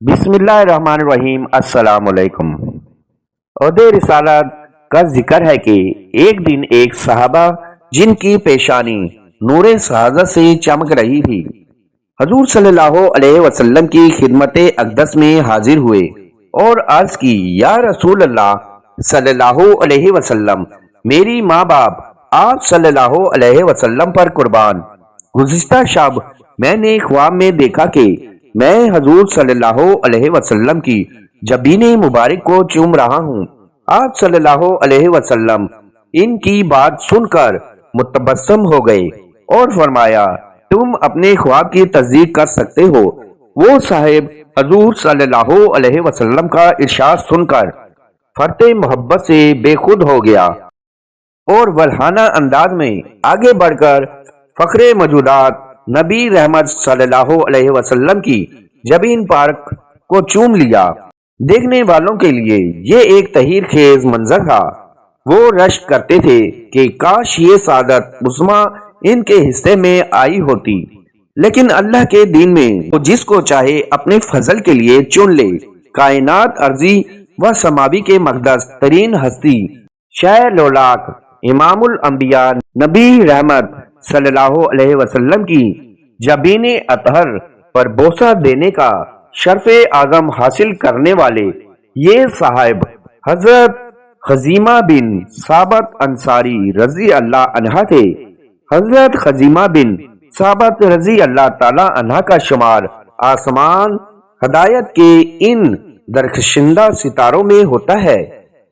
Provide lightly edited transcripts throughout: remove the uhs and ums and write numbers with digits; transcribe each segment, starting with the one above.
بسم اللہ الرحمن الرحیم۔ السلام علیکم۔ عہد رسالت کا ذکر ہے کہ ایک دن ایک صحابہ جن کی پیشانی نور سعادت سے چمک رہی تھی حضور صلی اللہ علیہ وسلم کی خدمت اقدس میں حاضر ہوئے اور عرض کی، یا رسول اللہ صلی اللہ علیہ وسلم، میری ماں باپ آپ صلی اللہ علیہ وسلم پر قربان، گزشتہ شب میں نے خواب میں دیکھا کہ میں حضور صلی اللہ علیہ وسلم کی جبین مبارک کو چوم رہا ہوں۔ آپ صلی اللہ علیہ وسلم ان کی بات سن کر متبسم ہو گئے اور فرمایا، تم اپنے خواب کی تصدیق کر سکتے ہو۔ وہ صاحب حضور صلی اللہ علیہ وسلم کا ارشاد سن کر فرط محبت سے بے خود ہو گیا اور ولہانہ انداز میں آگے بڑھ کر فخر موجودات نبی رحمت صلی اللہ علیہ وسلم کی جبین پاک کو چوم لیا۔ دیکھنے والوں کے لیے یہ ایک تحیر خیز منظر تھا۔ وہ رشک کرتے تھے کہ کاش یہ سعادت عظمیٰ ان کے حصے میں آئی ہوتی، لیکن اللہ کے دین میں وہ جس کو چاہے اپنے فضل کے لیے چن لے۔ کائنات ارضی و سماوی کے مقدس ترین ہستی شہ لولاک امام الانبیاء نبی رحمت صلی اللہ علیہ وسلم کی جبین اطہر پر بوسہ دینے کا شرف اعظم حاصل کرنے والے یہ صاحب حضرت خزیمہ بن ثابت انصاری رضی اللہ عنہ تھے۔ حضرت خزیمہ بن ثابت رضی اللہ تعالی عنہ کا شمار آسمان ہدایت کے ان درخشندہ ستاروں میں ہوتا ہے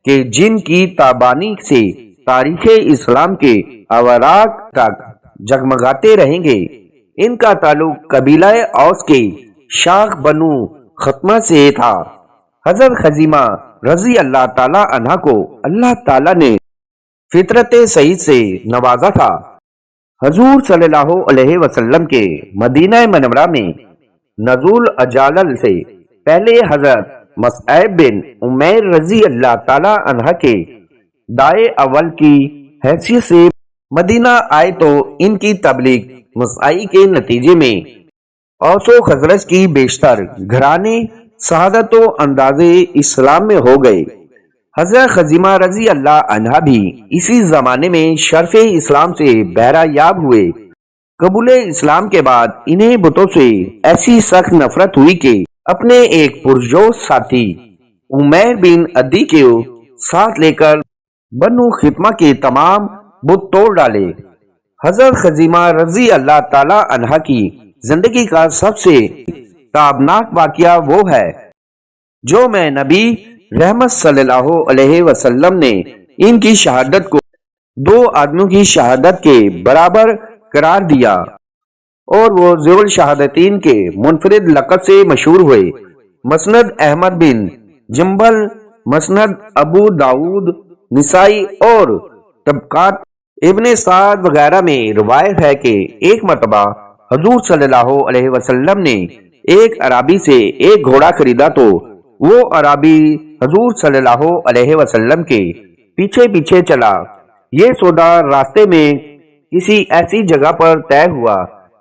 کہ جن کی تابانی سے تاریخ اسلام کے اوراق تک جگمگاتے رہیں گے۔ ان کا تعلق قبیلہ اوس کے شاخ بنو ختمہ سے تھا۔ حضرت خزیمہ رضی اللہ تعالی عنہ کو اللہ تعالی نے فطرت صحیح سے نوازا تھا۔ حضور صلی اللہ علیہ وسلم کے مدینہ منورہ میں نزول اجالل سے پہلے حضرت مصعب بن عمیر رضی اللہ تعالی عنہ کے داعی اول کی حیثیت سے مدینہ آئے تو ان کی تبلیغ مسائی کے نتیجے میں اوس و خزرج کی بیشتر گھرانے سعادت و انداز اسلام میں ہو گئے۔ حضرت خزیمہ رضی اللہ عنہ بھی اسی زمانے میں شرف اسلام سے بہرہ یاب ہوئے۔ قبول اسلام کے بعد انہیں بتوں سے ایسی سخت نفرت ہوئی کہ اپنے ایک پرجوش ساتھی عمیر بن عدی کے ساتھ لے کر بنو ختمہ کے تمام بت توڑ ڈالے۔ حضرت خزیمہ رضی اللہ تعالی عنہ کی زندگی کا سب سے تابناک واقعہ وہ ہے جو میں نبی رحمت صلی اللہ علیہ وسلم نے ان کی شہادت کو دو آدمیوں کی شہادت کے برابر قرار دیا اور وہ ذو الشہادتین کے منفرد لقب سے مشہور ہوئے۔ مسند احمد بن جنبل، مسند ابو داود، نسائی اور طبقات ابن سعد وغیرہ میں روایت ہے کہ ایک مرتبہ حضور صلی اللہ علیہ وسلم نے ایک عرابی سے ایک گھوڑا خریدا تو وہ عرابی حضور صلی اللہ علیہ وسلم کے پیچھے پیچھے چلا۔ یہ سودا راستے میں کسی ایسی جگہ پر طے ہوا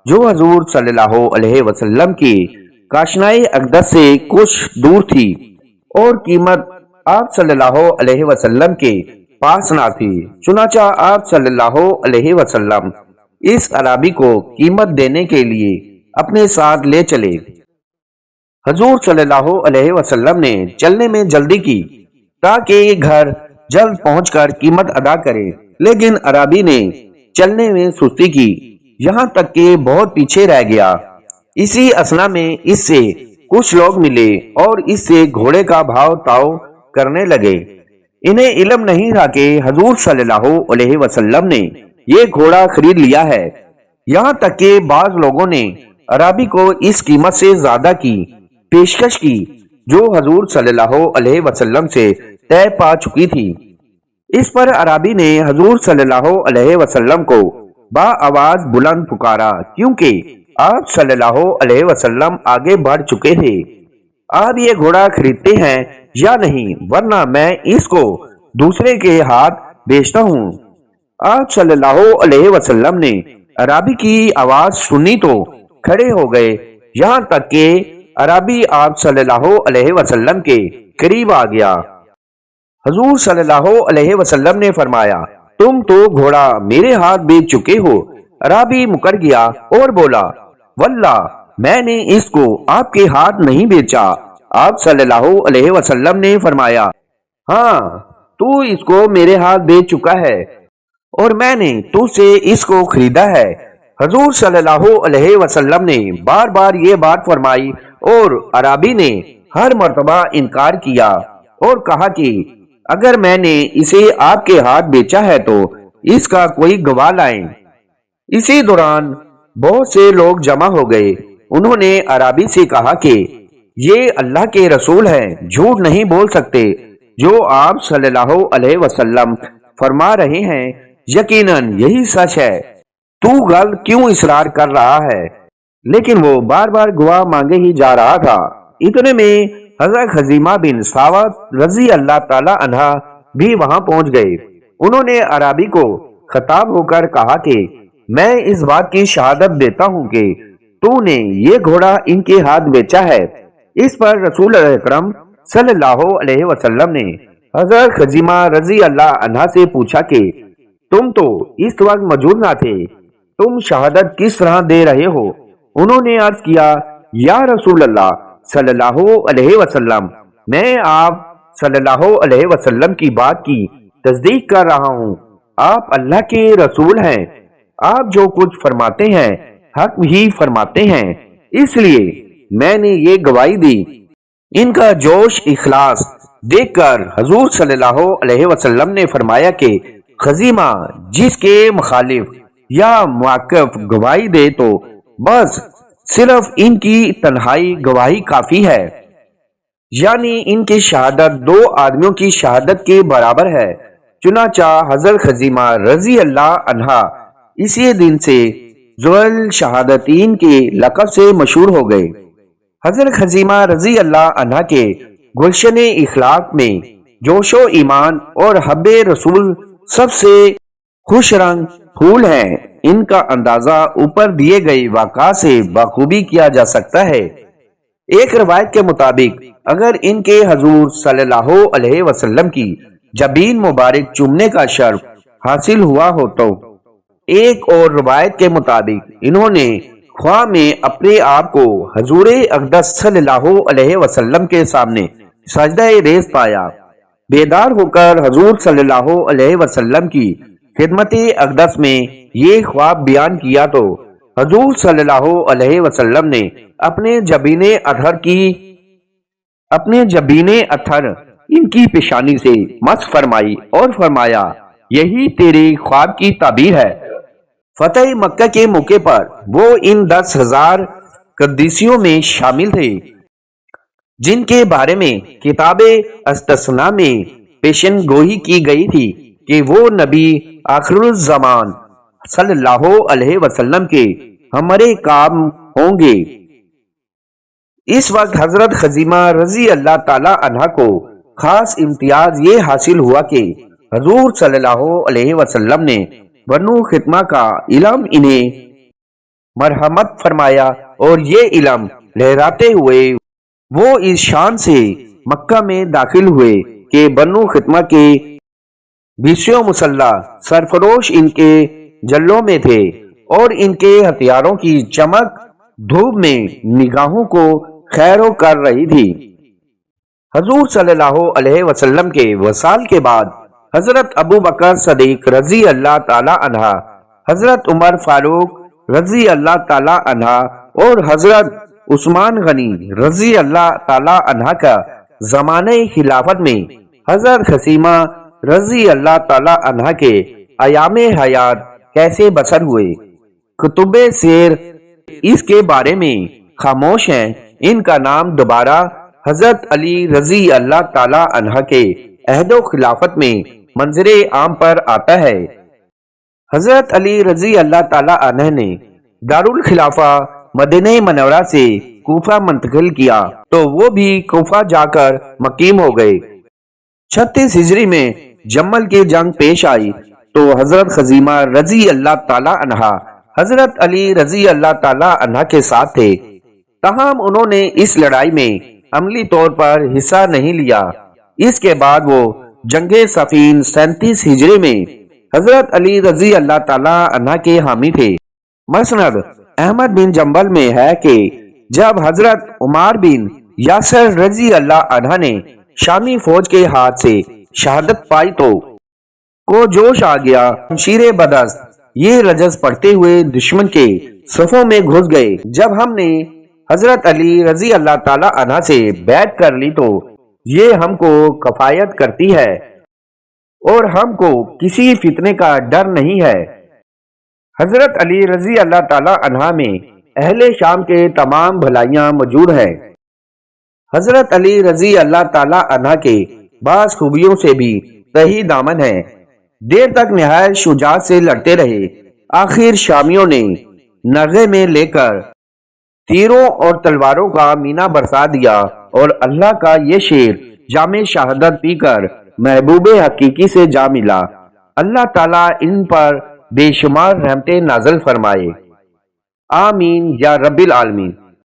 جو حضور صلی اللہ علیہ وسلم کی کاشنائے اقدس سے کچھ دور تھی اور قیمت آپ صلی اللہ علیہ وسلم کے پاس نہ تھی۔ چنانچہ آپ صلی اللہ علیہ وسلم اس عرابی کو قیمت دینے کے لیے اپنے ساتھ لے چلے۔ حضور صلی اللہ علیہ وسلم نے چلنے میں جلدی کی تاکہ گھر جلد پہنچ کر قیمت ادا کرے، لیکن عرابی نے چلنے میں سستی کی، یہاں تک کہ بہت پیچھے رہ گیا۔ اسی اثنا میں اس سے کچھ لوگ ملے اور اس سے گھوڑے کا بھاؤ تاؤ کرنے لگے۔ انہیں علم نہیں تھا کہ حضور صلی اللہ علیہ وسلم نے یہ گھوڑا خرید لیا ہے، یہاں تک کہ بعض لوگوں نے عرابی کو اس قیمت سے زیادہ کی پیشکش کی جو حضور صلی اللہ علیہ وسلم سے طے پا چکی تھی۔ اس پر عرابی نے حضور صلی اللہ علیہ وسلم کو با آواز بلند پکارا کیونکہ آپ صلی اللہ علیہ وسلم آگے بڑھ چکے تھے۔ آپ یہ گھوڑا خریدتے ہیں یا نہیں، ورنہ میں اس کو دوسرے کے ہاتھ بیچتا ہوں۔ آپ صلی اللہ علیہ وسلم نے عرابی کی آواز سنی تو کھڑے ہو گئے، یہاں تک کہ عربی آپ صلی اللہ علیہ وسلم کے قریب آ گیا۔ حضور صلی اللہ علیہ وسلم نے فرمایا، تم تو گھوڑا میرے ہاتھ بیچ چکے ہو۔ عربی مکر گیا اور بولا، واللہ میں نے اس کو آپ کے ہاتھ نہیں بیچا۔ آپ صلی اللہ علیہ وسلم نے فرمایا، ہاں تو اس کو میرے ہاتھ بیچ چکا ہے اور میں نے تو سے اس کو خریدا ہے۔ حضور صلی اللہ علیہ وسلم نے بار بار یہ بات فرمائی اور عربی نے ہر مرتبہ انکار کیا اور کہا کہ اگر میں نے اسے آپ کے ہاتھ بیچا ہے تو اس کا کوئی گواہ لائیں۔ اسی دوران بہت سے لوگ جمع ہو گئے۔ انہوں نے عربی سے کہا کہ یہ اللہ کے رسول ہیں، جھوٹ نہیں بول سکتے۔ جو آپ صلی اللہ علیہ وسلم فرما رہے ہیں یقیناً یہی سچ ہے، تو غلط کیوں اصرار کر رہا ہے؟ لیکن وہ بار بار گواہ مانگے ہی جا رہا تھا۔ اتنے میں حضرت خزیمہ بن ثابت رضی اللہ تعالی عنہ بھی وہاں پہنچ گئے۔ انہوں نے عربی کو خطاب ہو کر کہا کہ میں اس بات کی شہادت دیتا ہوں کہ تو نے یہ گھوڑا ان کے ہاتھ بیچا ہے۔ اس پر رسول اکرم صلی اللہ علیہ وسلم نے حضرت خزیمہ رضی اللہ عنہ سے پوچھا کہ تم تو اس وقت موجود نہ تھے، تم شہادت کس طرح دے رہے ہو؟ انہوں نے عرض کیا، یا رسول اللہ صلی اللہ علیہ وسلم، میں آپ صلی اللہ علیہ وسلم کی بات کی تصدیق کر رہا ہوں۔ آپ اللہ کے رسول ہیں، آپ جو کچھ فرماتے ہیں حق ہی فرماتے ہیں، اس لیے میں نے یہ گواہی دی۔ ان کا جوش اخلاص دیکھ کر حضور صلی اللہ علیہ وسلم نے فرمایا کہ خزیمہ جس کے مخالف یا موقف گواہی دے تو بس صرف ان کی تنہائی گواہی کافی ہے، یعنی ان کی شہادت دو آدمیوں کی شہادت کے برابر ہے۔ چنانچہ حضرت خزیمہ رضی اللہ عنہ اسی دن سے ذوال شہادتین کے لقب سے مشہور ہو گئے۔ حضرت خزیمہ رضی اللہ عنہ کے گلشن اخلاق میں جوش و ایمان اور حب رسول سب سے خوش رنگ پھول ہیں۔ ان کا اندازہ اوپر دیے گئے واقعات سے بخوبی کیا جا سکتا ہے۔ ایک روایت کے مطابق اگر ان کے حضور صلی اللہ علیہ وسلم کی جبین مبارک چومنے کا شرف حاصل ہوا ہو تو ایک اور روایت کے مطابق انہوں نے خواب میں اپنے آپ کو حضور اقدس صلی اللہ علیہ وسلم کے سامنے سجدہ ریز پایا۔ بیدار ہو کر حضور صلی اللہ علیہ وسلم کی خدمت اقدس میں یہ خواب بیان کیا تو حضور صلی اللہ علیہ وسلم نے اپنے جبین اتھر ان کی پیشانی سے مس فرمائی اور فرمایا، یہی تیرے خواب کی تعبیر ہے۔ فتح مکہ کے موقع پر وہ ان 10,000 قدیسیوں میں شامل تھے جن کے بارے میں کتاب استثناء میں پیشن گوئی کی گئی تھی کہ وہ نبی آخر الزمان صلی اللہ علیہ وسلم کے ہمارے کام ہوں گے۔ اس وقت حضرت خزیمہ رضی اللہ تعالی عنہ کو خاص امتیاز یہ حاصل ہوا کہ حضور صلی اللہ علیہ وسلم نے بنو خطمہ کا علم انہیں مرحمت فرمایا اور یہ علم لہراتے ہوئے وہ اس شان سے مکہ میں داخل ہوئے کہ بنو خطمہ کے 20 مسلح سرفروش ان کے جلوں میں تھے اور ان کے ہتھیاروں کی چمک دھوپ میں نگاہوں کو خیرو کر رہی تھی۔ حضور صلی اللہ علیہ وسلم کے وصال کے بعد حضرت ابو بکر صدیق رضی اللہ تعالی عنہ، حضرت عمر فاروق رضی اللہ تعالی عنہ اور حضرت عثمان غنی رضی اللہ تعالی عنہ کا زمانہ خلافت میں حضرت خزیمہ رضی اللہ تعالی عنہ کے ایام حیات کیسے بسر ہوئے، کتب سیر اس کے بارے میں خاموش ہیں۔ ان کا نام دوبارہ حضرت علی رضی اللہ تعالی عنہ کے عہد و خلافت میں منظر عام پر آتا ہے۔ حضرت علی رضی اللہ تعالی عنہ نے دارالخلافہ مدینہ منورہ سے کوفہ منتقل کیا تو وہ بھی کوفہ جا کر مقیم ہو گئے۔ 36 ہجری میں جمل کی جنگ پیش آئی تو حضرت خزیمہ رضی اللہ تعالی عنہ حضرت علی رضی اللہ تعالی عنہ کے ساتھ تھے۔ تاہم انہوں نے اس لڑائی میں عملی طور پر حصہ نہیں لیا۔ اس کے بعد وہ جنگ صفین 37 ہجری میں حضرت علی رضی اللہ تعالی عنہ کے حامی تھے۔ مسند احمد بن جنبل میں ہے کہ جب حضرت عمار بن یاسر رضی اللہ عنہ نے شامی فوج کے ہاتھ سے شہادت پائی تو کو جوش آ گیا۔ شمشیر بدست یہ رجز پڑھتے ہوئے دشمن کے صفوں میں گھس گئے۔ جب ہم نے حضرت علی رضی اللہ تعالی عنہ سے بیعت کر لی تو یہ ہم کو کفایت کرتی ہے اور ہم کو کسی فتنے کا ڈر نہیں ہے۔ حضرت علی رضی اللہ تعالی عنہ میں اہل شام کے تمام بھلائیاں موجود ہیں۔ حضرت علی رضی اللہ تعالی عنہ کے بعض خوبیوں سے بھی تہی دامن ہیں۔ دیر تک نہایت شجاعت سے لڑتے رہے۔ آخر شامیوں نے نغے میں لے کر تیروں اور تلواروں کا مینہ برسا دیا اور اللہ کا یہ شیر جام شہادت پی کر محبوب حقیقی سے جا ملا۔ اللہ تعالیٰ ان پر بے شمار رحمتیں نازل فرمائے، آمین یا رب العالمین۔